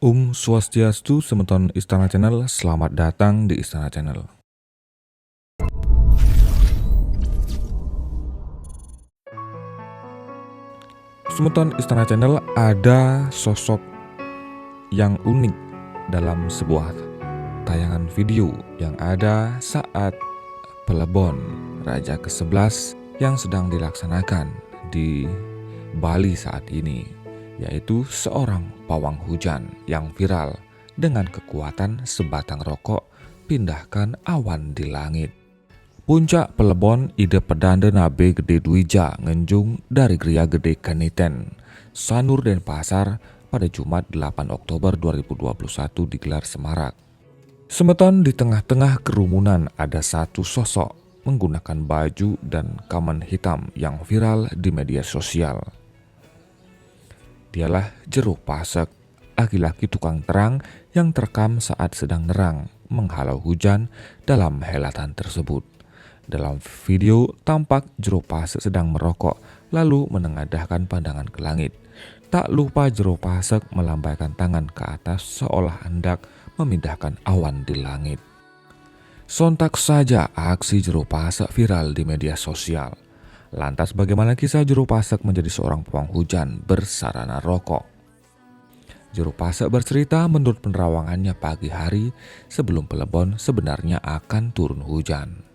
Swastiastu, Semeton Istana Channel, selamat datang di Istana Channel. Semeton Istana Channel ada sosok yang unik dalam sebuah tayangan video yang ada saat Pelebon Raja ke-11 yang sedang dilaksanakan di Bali saat ini, yaitu seorang pawang hujan yang viral dengan kekuatan sebatang rokok pindahkan awan di langit. Puncak Pelebon ide pedanda nabe gede Dwija ngenjung dari Gria Gede Kaniten, Sanur Denpasar pada Jumat 8 Oktober 2021 digelar semarak. Semeton di tengah-tengah kerumunan ada satu sosok menggunakan baju dan kamen hitam yang viral di media sosial. Dialah Jero Pasek, laki-laki tukang terang yang terekam saat sedang nerang menghalau hujan dalam helatan tersebut. Dalam video tampak Jero Pasek sedang merokok lalu menengadahkan pandangan ke langit. Tak lupa Jero Pasek melambaikan tangan ke atas seolah hendak memindahkan awan di langit. Sontak saja aksi Jero Pasek viral di media sosial. Lantas bagaimana kisah Jero Pasek menjadi seorang pawang hujan bersarana rokok? Jero Pasek bercerita menurut penerawangannya pagi hari sebelum Pelebon sebenarnya akan turun hujan.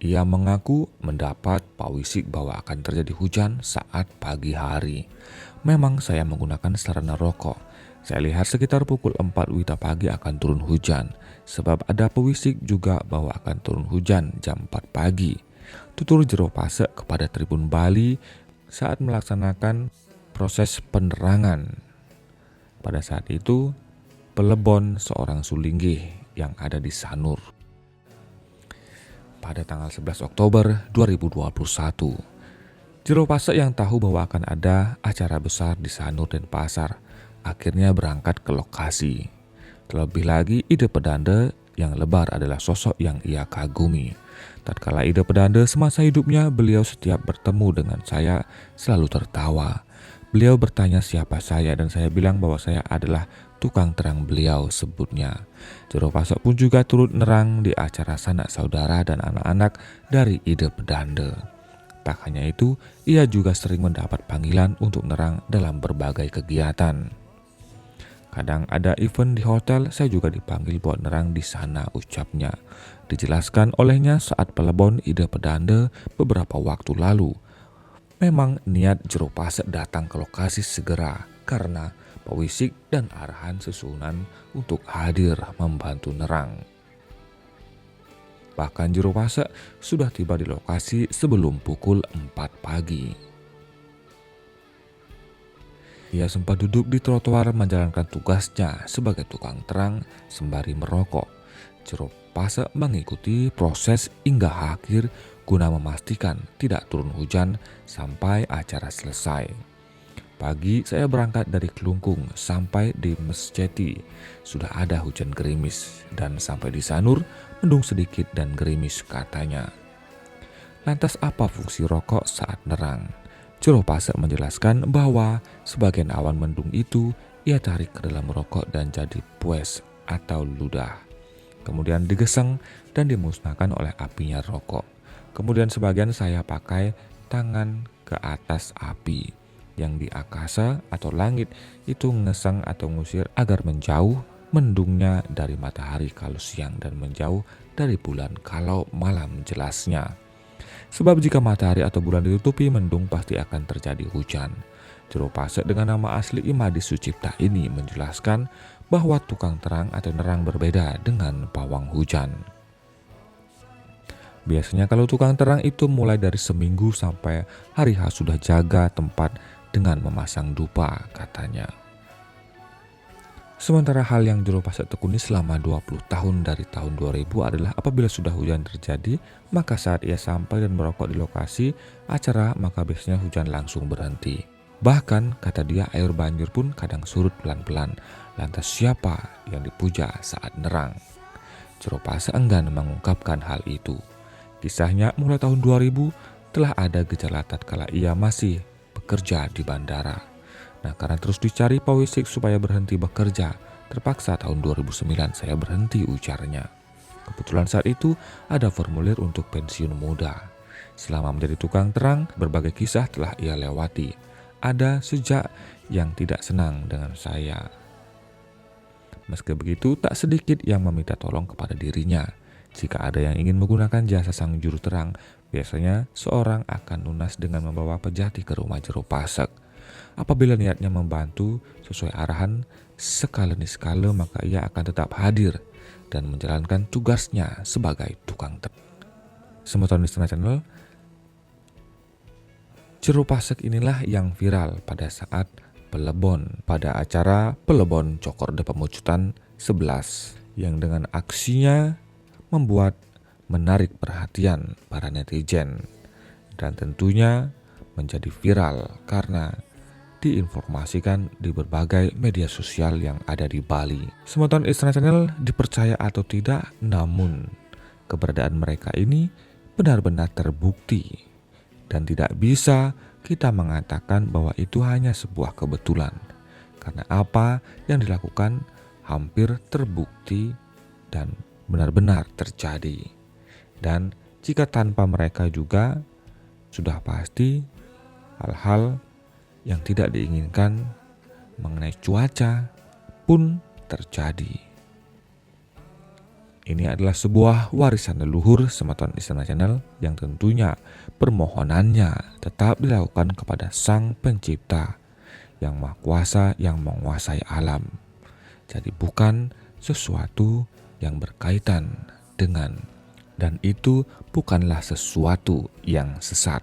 Ia mengaku mendapat pawisik bahwa akan terjadi hujan saat pagi hari. Memang saya menggunakan sarana rokok. Saya lihat sekitar pukul 4 WITA pagi akan turun hujan. Sebab ada pewisik juga bahwa akan turun hujan jam 4 pagi. Tutur Jero Pasek kepada Tribun Bali saat melaksanakan proses penerangan. Pada saat itu, Pelebon seorang sulinggih yang ada di Sanur. Pada tanggal 11 Oktober 2021, Jero Pasek yang tahu bahwa akan ada acara besar di Sanur Denpasar akhirnya berangkat ke lokasi. Terlebih lagi ide pedanda yang lebar adalah sosok yang ia kagumi. Tatkala ide pedanda semasa hidupnya, beliau setiap bertemu dengan saya selalu tertawa. Beliau bertanya siapa saya dan saya bilang bahwa saya adalah tukang terang beliau sebutnya. Jero Pasek pun juga turut nerang di acara sanak saudara dan anak-anak dari ide pedanda. Tak hanya itu, ia juga sering mendapat panggilan untuk nerang dalam berbagai kegiatan. Kadang ada event di hotel, saya juga dipanggil buat nerang di sana, ucapnya. Dijelaskan olehnya saat Pelebon ide pedanda beberapa waktu lalu. Memang niat Jero Pasek datang ke lokasi segera karena pewisik dan arahan susunan untuk hadir membantu nerang. Bahkan Jero Pasek sudah tiba di lokasi sebelum pukul 4 pagi. Ia sempat duduk di trotoar menjalankan tugasnya sebagai tukang terang sembari merokok. Jero Pasek mengikuti proses hingga akhir guna memastikan tidak turun hujan sampai acara selesai. Pagi saya berangkat dari Kelungkung sampai di Mesjeti. Sudah ada hujan gerimis dan sampai di Sanur mendung sedikit dan gerimis katanya. Lantas apa fungsi rokok saat nerang? Jero Pasek menjelaskan bahwa sebagian awan mendung itu ia tarik ke dalam rokok dan jadi pues atau ludah. Kemudian digeseng dan dimusnahkan oleh apinya rokok. Kemudian sebagian saya pakai tangan ke atas api yang di akasa atau langit itu ngeseng atau ngusir agar menjauh mendungnya dari matahari kalau siang dan menjauh dari bulan kalau malam jelasnya. Sebab jika matahari atau bulan ditutupi, mendung pasti akan terjadi hujan. Jero Pasek dengan nama asli Imadi Sucipta ini menjelaskan bahwa tukang terang atau nerang berbeda dengan pawang hujan. Biasanya kalau tukang terang itu mulai dari seminggu sampai hari H sudah jaga tempat dengan memasang dupa katanya. Sementara hal yang Jero Pasek tekuni selama 20 tahun dari tahun 2000 adalah apabila sudah hujan terjadi, maka saat ia sampai dan merokok di lokasi acara, maka biasanya hujan langsung berhenti. Bahkan kata dia air banjir pun kadang surut pelan-pelan. Lantas siapa yang dipuja saat nerang? Jero Pasek enggan mengungkapkan hal itu. Kisahnya mulai tahun 2000 telah ada gejala tatkala ia masih bekerja di bandara. Nah, karena terus dicari pewisik supaya berhenti bekerja, Terpaksa tahun 2009 saya berhenti, ujarnya. Kebetulan saat itu ada formulir untuk pensiun muda. Selama menjadi tukang terang, berbagai kisah telah ia lewati. Ada sejak yang tidak senang dengan saya. Meski begitu, tak sedikit yang meminta tolong kepada dirinya. Jika ada yang ingin menggunakan jasa sang juru terang, biasanya seorang akan lunas dengan membawa Pejati ke rumah Jero Pasek. Apabila niatnya membantu sesuai arahan sekala niskala, maka ia akan tetap hadir dan menjalankan tugasnya sebagai tukang terang. Semeton Istana Channel, Jero Pasek inilah yang viral pada saat Pelebon, pada acara Pelebon Cokorde Pemucutan 11 yang dengan aksinya membuat menarik perhatian para netizen dan tentunya menjadi viral karena diinformasikan di berbagai media sosial yang ada di Bali. Semeton Istana Channel, dipercaya atau tidak, namun keberadaan mereka ini benar-benar terbukti dan tidak bisa kita mengatakan bahwa itu hanya sebuah kebetulan, karena apa yang dilakukan hampir terbukti dan benar-benar terjadi. Dan jika tanpa mereka juga sudah pasti hal-hal yang tidak diinginkan mengenai cuaca pun terjadi. Ini adalah sebuah warisan leluhur Semeton Istana Channel yang tentunya permohonannya tetap dilakukan kepada Sang Pencipta yang Maha Kuasa yang menguasai alam. Jadi bukan sesuatu yang berkaitan dengan, dan itu bukanlah sesuatu yang sesat.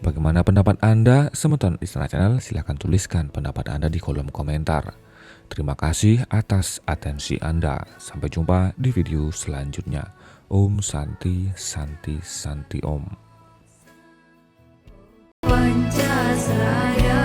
Bagaimana pendapat Anda, Semeton Istana Channel? Silahkan tuliskan pendapat Anda di kolom komentar. Terima kasih atas atensi Anda. Sampai jumpa di video selanjutnya. Om Santi Santi Santi Om. Pancasara